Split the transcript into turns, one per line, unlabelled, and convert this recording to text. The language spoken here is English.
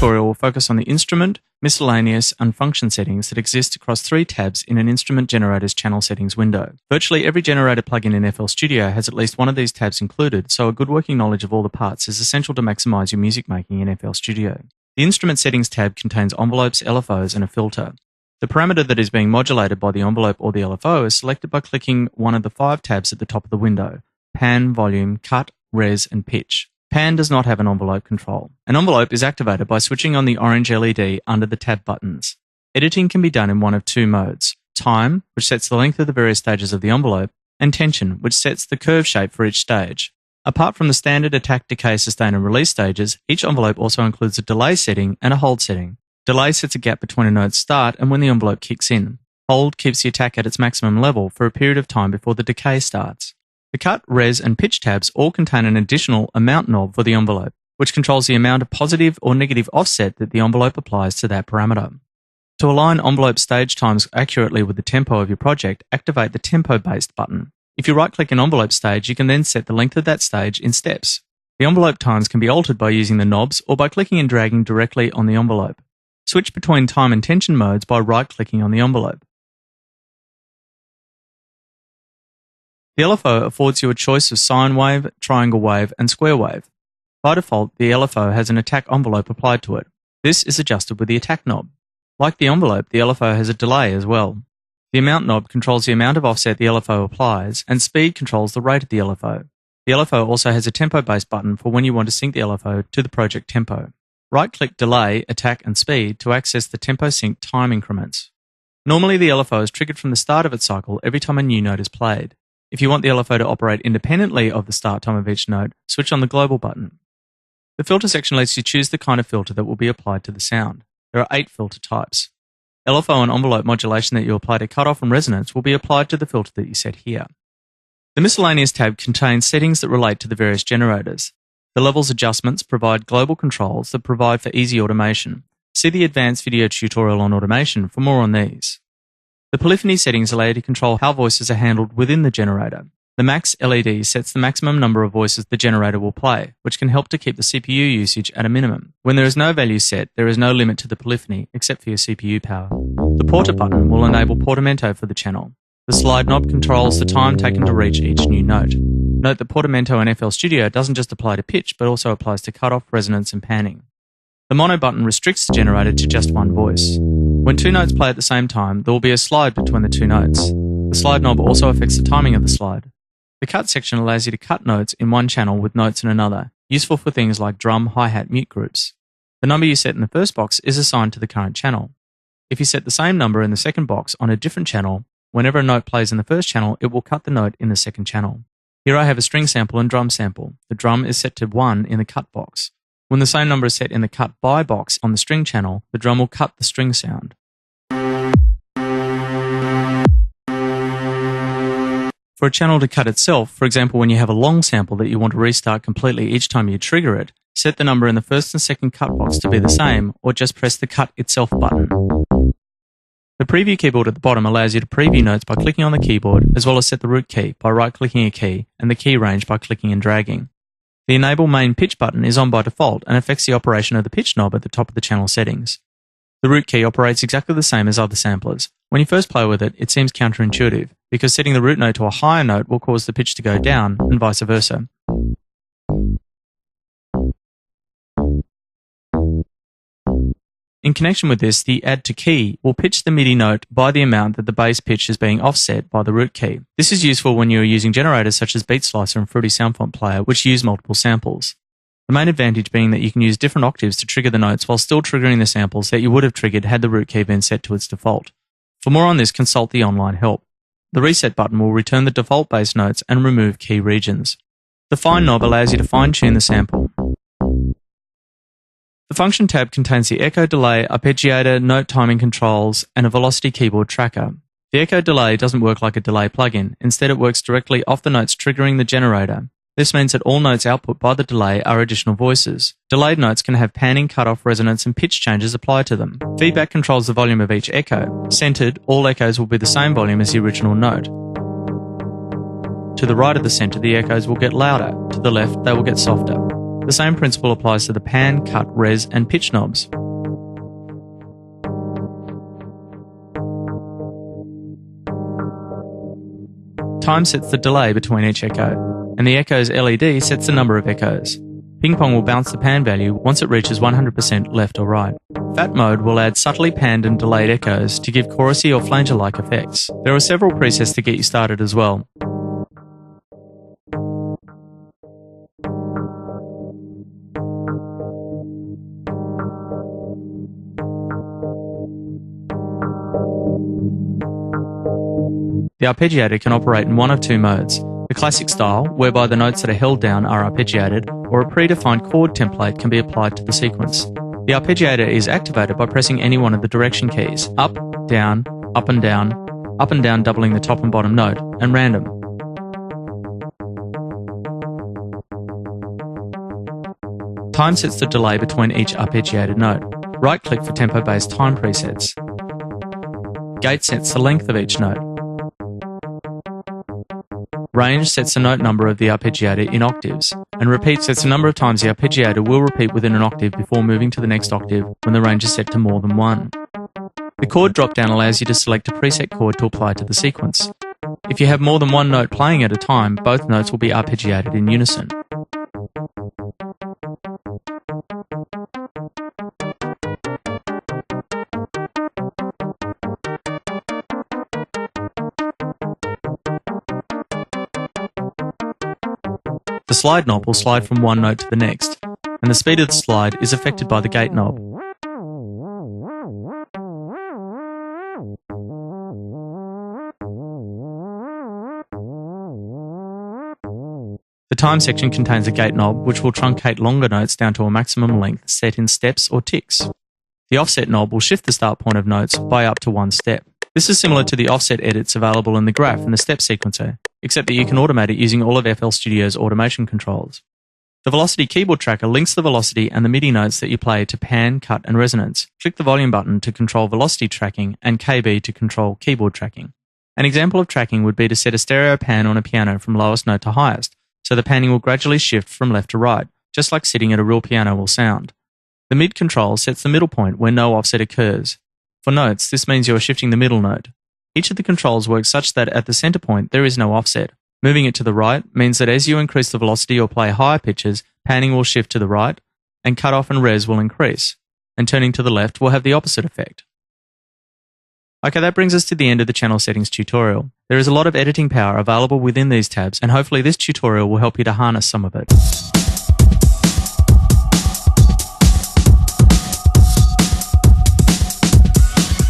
tutorial will focus on the instrument, miscellaneous, and function settings that exist across 3 tabs in an instrument generator's channel settings window. Virtually every generator plugin in FL Studio has at least one of these tabs included, so a good working knowledge of all the parts is essential to maximize your music making in FL Studio. The instrument settings tab contains envelopes, LFOs, and a filter. The parameter that is being modulated by the envelope or the LFO is selected by clicking one of the 5 tabs at the top of the window: pan, volume, cut, res, and pitch. Pan does not have an envelope control. An envelope is activated by switching on the orange LED under the tab buttons. Editing can be done in one of 2 modes: time, which sets the length of the various stages of the envelope, and tension, which sets the curve shape for each stage. Apart from the standard attack, decay, sustain, and release stages, each envelope also includes a delay setting and a hold setting. Delay sets a gap between a note's start and when the envelope kicks in. Hold keeps the attack at its maximum level for a period of time before the decay starts. The cut, res, and pitch tabs all contain an additional amount knob for the envelope, which controls the amount of positive or negative offset that the envelope applies to that parameter. To align envelope stage times accurately with the tempo of your project, activate the tempo-based button. If you right-click an envelope stage, you can then set the length of that stage in steps. The envelope times can be altered by using the knobs or by clicking and dragging directly on the envelope. Switch between time and tension modes by right-clicking on the envelope. The LFO affords you a choice of sine wave, triangle wave, and square wave. By default, the LFO has an attack envelope applied to it. This is adjusted with the attack knob. Like the envelope, the LFO has a delay as well. The amount knob controls the amount of offset the LFO applies, and speed controls the rate of the LFO. The LFO also has a tempo-based button for when you want to sync the LFO to the project tempo. Right-click Delay, Attack, and Speed to access the tempo sync time increments. Normally, the LFO is triggered from the start of its cycle every time a new note is played. If you want the LFO to operate independently of the start time of each note, switch on the global button. The filter section lets you choose the kind of filter that will be applied to the sound. There are 8 filter types. LFO and envelope modulation that you apply to cutoff and resonance will be applied to the filter that you set here. The miscellaneous tab contains settings that relate to the various generators. The levels adjustments provide global controls that provide for easy automation. See the advanced video tutorial on automation for more on these. The polyphony settings allow you to control how voices are handled within the generator. The max LED sets the maximum number of voices the generator will play, which can help to keep the CPU usage at a minimum. When there is no value set, there is no limit to the polyphony except for your CPU power. The porter button will enable portamento for the channel. The slide knob controls the time taken to reach each new note. Note that portamento in FL Studio doesn't just apply to pitch, but also applies to cutoff, resonance, and panning. The mono button restricts the generator to just one voice. When 2 notes play at the same time, there will be a slide between the 2 notes. The slide knob also affects the timing of the slide. The cut section allows you to cut notes in one channel with notes in another, useful for things like drum, hi-hat, mute groups. The number you set in the first box is assigned to the current channel. If you set the same number in the second box on a different channel, whenever a note plays in the first channel, it will cut the note in the second channel. Here I have a string sample and drum sample. The drum is set to 1 in the cut box. When the same number is set in the cut by box on the string channel, the drum will cut the string sound. For a channel to cut itself, for example when you have a long sample that you want to restart completely each time you trigger it, set the number in the first and second cut box to be the same, or just press the Cut Itself button. The preview keyboard at the bottom allows you to preview notes by clicking on the keyboard, as well as set the root key by right-clicking a key, and the key range by clicking and dragging. The Enable Main Pitch button is on by default and affects the operation of the pitch knob at the top of the channel settings. The root key operates exactly the same as other samplers. When you first play with it, it seems counterintuitive, because setting the root note to a higher note will cause the pitch to go down, and vice versa. In connection with this, the Add to Key will pitch the MIDI note by the amount that the bass pitch is being offset by the root key. This is useful when you are using generators such as Beat Slicer and Fruity Soundfont Player, which use multiple samples. The main advantage being that you can use different octaves to trigger the notes while still triggering the samples that you would have triggered had the root key been set to its default. For more on this, consult the online help. The Reset button will return the default bass notes and remove key regions. The Fine knob allows you to fine-tune the sample. The Function tab contains the echo, delay, arpeggiator, note timing controls, and a velocity keyboard tracker. The echo delay doesn't work like a delay plugin. Instead, it works directly off the notes triggering the generator. This means that all notes output by the delay are additional voices. Delayed notes can have panning, cutoff, resonance, and pitch changes applied to them. Feedback controls the volume of each echo. Centered, all echoes will be the same volume as the original note. To the right of the center, the echoes will get louder. To the left, they will get softer. The same principle applies to the pan, cut, res, and pitch knobs. Time sets the delay between each echo, and the echo's LED sets the number of echoes. Ping pong will bounce the pan value once it reaches 100% left or right. Fat mode will add subtly panned and delayed echoes to give chorusy or flanger-like effects. There are several presets to get you started as well. The arpeggiator can operate in one of two modes: the classic style, whereby the notes that are held down are arpeggiated, or a predefined chord template can be applied to the sequence. The arpeggiator is activated by pressing any one of the direction keys: up, down, up and down doubling the top and bottom note, and random. Time sets the delay between each arpeggiated note. Right-click for tempo-based time presets. Gate sets the length of each note. Range sets the note number of the arpeggiator in octaves, and repeat sets the number of times the arpeggiator will repeat within an octave before moving to the next octave when the range is set to more than one. The chord drop-down allows you to select a preset chord to apply to the sequence. If you have more than one note playing at a time, both notes will be arpeggiated in unison. The slide knob will slide from one note to the next, and the speed of the slide is affected by the gate knob. The time section contains a gate knob which will truncate longer notes down to a maximum length set in steps or ticks. The offset knob will shift the start point of notes by up to one step. This is similar to the offset edits available in the graph and the step sequencer, except that you can automate it using all of FL Studio's automation controls. The Velocity keyboard tracker links the velocity and the MIDI notes that you play to pan, cut, and resonance. Click the volume button to control velocity tracking and KB to control keyboard tracking. An example of tracking would be to set a stereo pan on a piano from lowest note to highest, so the panning will gradually shift from left to right, just like sitting at a real piano will sound. The mid control sets the middle point where no offset occurs. For notes, this means you are shifting the middle note. Each of the controls works such that at the center point there is no offset. Moving it to the right means that as you increase the velocity or play higher pitches, panning will shift to the right, and cutoff and res will increase, and turning to the left will have the opposite effect. Okay, that brings us to the end of the channel settings tutorial. There is a lot of editing power available within these tabs, and hopefully this tutorial will help you to harness some of it.